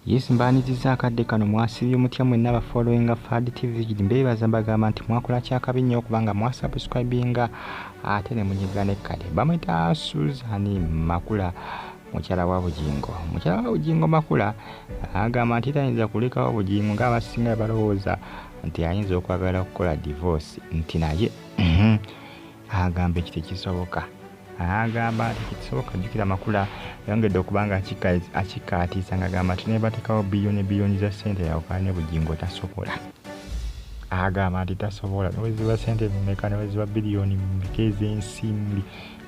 Yes mbaniriza akadde kano mwasibye mutya mwenna ba following Fad TV mbebaza mbagamba nti mwakola kyakabi nnyo kubanga mwasubscribinga ate ne munyiga ne kale bamwita Susan Makula mukyala wa Bugingo Makula agamba nti tayinza kulekawo Bugingo ng'abasinga balowooza nti ayinza okwagala okukola divorce nti naye agamba ekitekisoboka agamba nti kisoboka jjukira Makula yongedde okubanga akikaatiisa ng'agamba nti ne batekawo biliyoni za ssente yawukana ne Bugingo tasobola agamba nti tasobola neweziba ssente mumeka neweziba biliyoni mumeka ez'ensimbi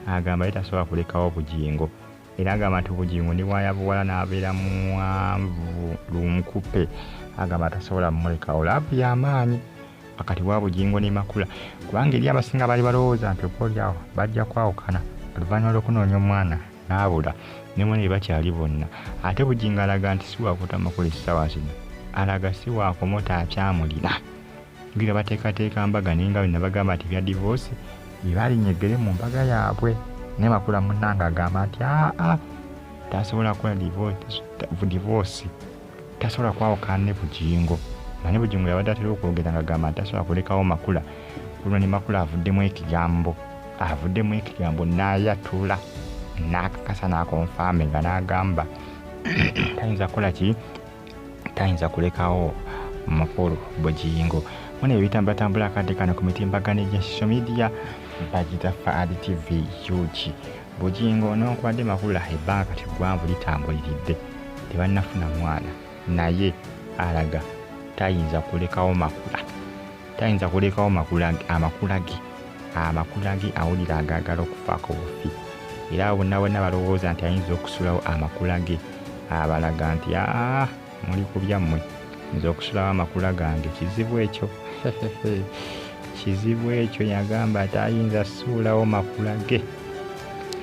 agamba ye tasobola kulekawo Bugingo era agamba nti Bugingo ne bwayabuwala n'abeera muwanvu lunkupe agamba tasobola mumulekawo laavu y'amaanyi wakati wa Bugingo ne Makula kubanga eri abasinga bali balowooza nti okolyawo bajja kwawukana oluvannyuma lw'okunoonya omwana n'abula ne mwene bakyali bonna ate Bugingo alaga nti si wakuta Makula essaawa zino alaga si wakomota akyamulina ngira bateekateeka mbaga naye nga bonna bagamba nti bya divorce bye balinyegere mu mbaga yaabwe ne Makula munnanga agamba nti tasobola kukola divorce tasobola kwawukana ne Bugingo manye Bugingo yabadde atera okwogera ng'agamba nti tasobola kulekawo Makula kuno ne Makula avuddemu ekigambo n'ayatula n'akakasa n'akonfaame nga n'agamba tayinza kukola ki tayinza kulekawo Makulu Bugingo mune ebitambula akadde kano ku mitimbagano egya social media bagita Fad TV yuki Bugingo n'onkubadde Makula ebbanga kati ggwanvu litambuliridde tebannafuna mwana naye alaga tayinza kulekawo amakula ge awulira agaagala okufaako bufi era abo bonna balowooza nti ayinza okusulawo amakula ge abalaga nti muli ku byammwe nza okusulawo amakula gange kizibu ekyo yagamba tayinza suulawo makula ge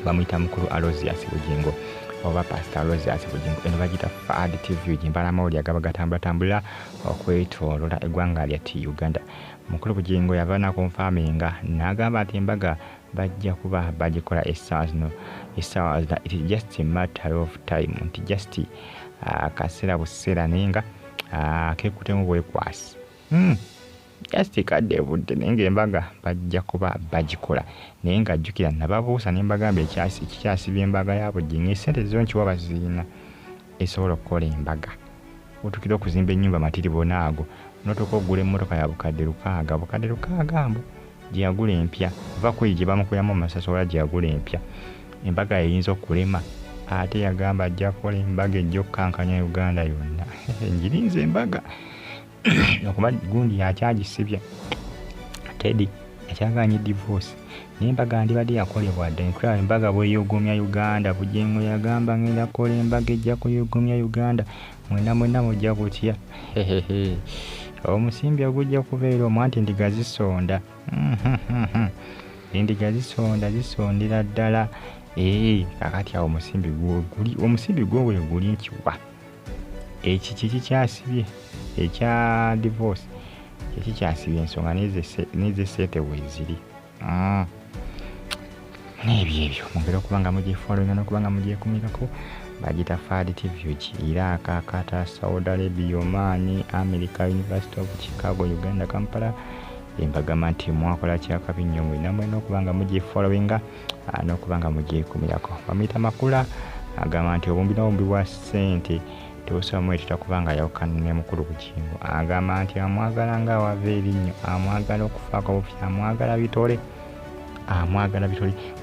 bamuyita mukulu Aloysius Bugingo oba Pastor Aloysius Bugingo eno bagita Fad TV jimbala mawuli agaba gatambula okwetolola eggwanga lya Uganda mukulu Bugingo yavana konfaminga n'agamba nti embaga bajja kuba bagikola essaawa zino it is just a matter of time nti just akaseera buseera naye nga kekutemu bwekwasi just kadde budde naye ng'embaga bajja kuba bagikola naye ng'ajjukira nababuusa ne mbagamba ekikyasibya embaga ya Bugingo essente zo nkiwa baziina esobola okukola embaga otukira okuzimba ennyumba matiribo naago notoka okugula emmotoka ya bukadde lukaaga mbu gye yagula empya va kuyi gye bamukuyamu amasasola gye yagula empya embaga eyinza okulema ate yagamba ajja kukola embaga ejja okukankanya Uganda yonna ngirinze embaga okuba gundi yakyagisibya Teddy yakyaganye divorce n'embaga ndibadde yakolebwa dda enkulaba embaga bweyogomya Uganda Bugingo yagamba ngenda kukola embaga ejja kuyogomya Uganda mwenna mujja kutya omusimbi ogujja kubeera omwanti endiga zisonda endiga zisondera ddala kakati awo omusimbi gwo bwe guli nkiwa kikyasibye ekya divorce kikyasibye ensonga n'ezeseete weeziri n'ebyo mwongera okubanga mugyefollowinga n'okubanga mugyekumirako bagita Fad TV Iraq, Qatar, Saudi Arabia, Oman, America, University of Chicago, Uganda, Kampala embagamba nti mwakola kyakabi nnyo mwena n'okubanga mugyefollowinga n'okubanga mugyekumirako bamuyita Makula agamba nti obumbi bwa ssente tebusobola mwetita kubanga yawukana ne mukulu Bugingo agamba nti amwagala ng'awava erinnyo amwagala okufaako bufi amwagala bitole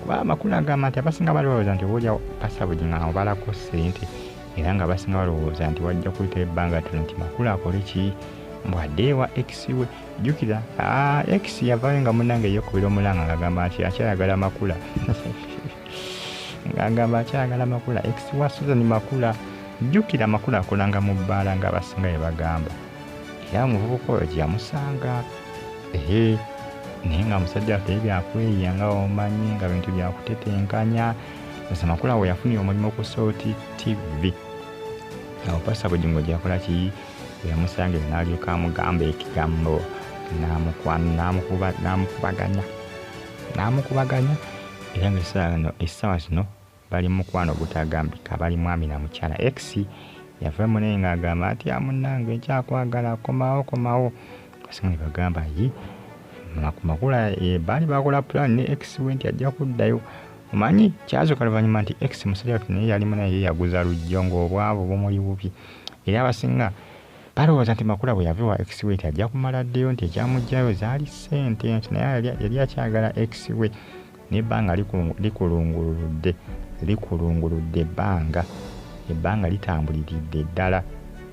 kuba Makula agamba nti abasinga balowooza nti obaolyawo Pastor Bugingo amubalako ssente era nga basinga balowooza nti wajja kuyita ebbanga ttono nti Makula akole ki mbwadde ewa ex we jjukira ex yavaayo nga munnange yekubira omulanga ng'agamba nti akyayagala Makula ng'agamba akyayagala Makula ex wa Susan Makula jjukira Makula akolanga mu bbaala ng'abasinga bye bagamba era omuvubuka oyo gye yamusanga naye nga musajja waffe byakweya nga omanyi nga bintu byakutetenkanya nsa Makula we yafunira omulimu ku Salt TV awo Pastor Bugingo gyakola ki yamusanga n'alyoka amugamba ekigambo n'amukubaganya era nga essaawa zino bali mukwano gutagambika bali mwami na mukyala ex yava munene ng'agamba ati munnange ekyakwagala komawo Kasinga ne bagamba Makula baali bakola plan ne X nti ajja kuddayo omanyi kyazuuka luvannyuma nti X musajja naye yalimu naye yaguza lujjo ng'obwavu bumuli bubi era abasinga balowooza nti Makula bwe yava wa X nti ajja kumala ddeyo nti ekyamugjayo zaali ssente nti naye yali akyagala X n'ebbanga likulunguludde ebbanga litambuliridde ddala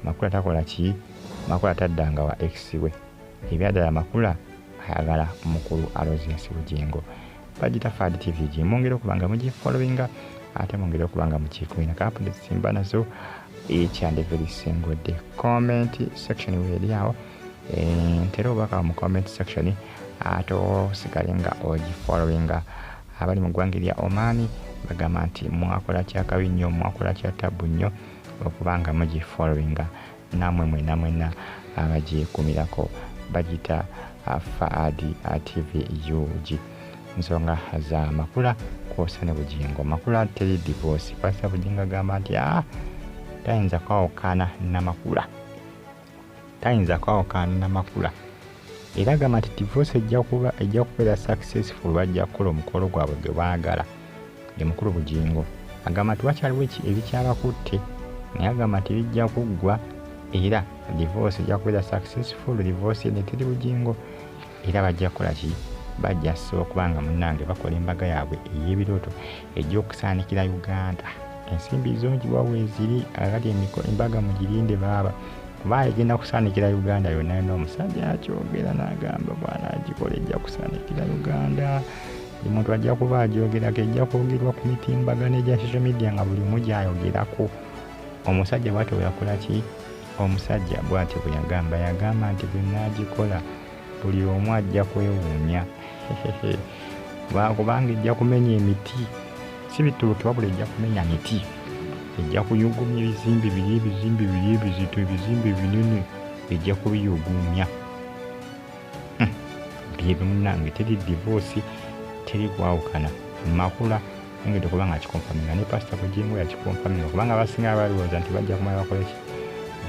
Makula takola ki Makula taddanga wa X ebyaddala Makula ayagala mukulu Aloysius Bugingo bagita Fad TV mwongere okuba nga mugifollowinga ate mwongere okuba nga mukikumira kaapudde simba nazo each and every single day. Comment section weeri awo ntera obubaka mu comment section ate osigale nga ogifollowinga abali mu ggwanga erya Oman bagamba nti mwakola kyakabi nnyo mwakola kyatabu nnyo okuba nga mugifollowinga namwe mwenna abagyekumirako bagita Fad TV UG nsonga za Makula kwosa ne Bugingo. Makula teri divorce Pastor Bugingo agamba nti tayinza kwawukana na Makula era agamba nti divorce ejja kubeera successful bajja kukola omukolo gwabwe gwe baagala ye mukulu Bugingo agamba nti wakyaliwo ebikyabakutte naye agamba nti bijja kuggwa era divorce ejja kubeera successful divorce ne teri Bugingo era bajja kukola ki bajja so kubanga munnange bakola embaga yaabwe ey'ebirooto egy'okusaanikira Uganda ensimbi zongiwa weeziri agali embaga mugirinde baaba kuba egenda kusaanikira Uganda yonna n'omusajja akyogera n'agamba bwana agikola ejja kusaanikira Uganda buli muntu ajja kuba agyogerako ejja kwogerwa ku mitimbagano egya social media nga buli mugi ayogerako omusajja bw'atyo bwe yakola ki omusajja bw'atyo bwe yagamba nti bwe naagikola buli omu ajja kwewuunya kubanga ejja kumenya emiti si bituuke wabula ejja kumenya miti ejja kuyugumya ebizimbe biri ebizito ebizimbe binene ejja kubiyugumya byebyo munnange teri divorce teri kwawukana Makula engedde okuba nga akikonfaminga ne Pastor Bugingo yakikonfaminga kubanga abasinga balowooza nti bajja kumala bakole ki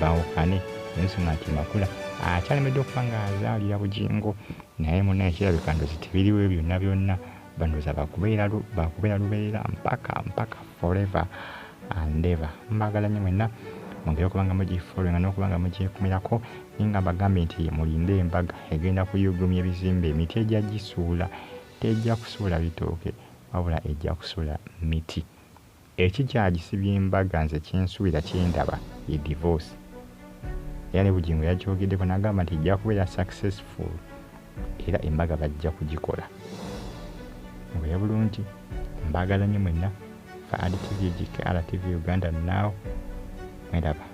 bawukane ensonga nti Makula akyalemedde okuba nga azaalira Bugingo naye munnaye ekirabika ndoozi tebiriwo byonna bandooza bakubeera lubeerera mpaka forever and ever. Mbagala nnyo mwenna mwongere okuba nga mugifollowinga n'okuba nga mugyekumirako naye nga mbagambye nti mulinde embaga egenda kuyugumya ebizimbe emiti ejja gisuula tejja kusuula bitooke wabula ejja kusuula miti ekikyagisibya embaga nze kyensuubira kyendaba ye divorce era ne Bugingo yakyogeddeko n'agamba nti ejja kubeera successful era embaga bajja kugikola mubere bulungi mbagala nnyo mwenna Fad TV GKR TV Uganda now mweraba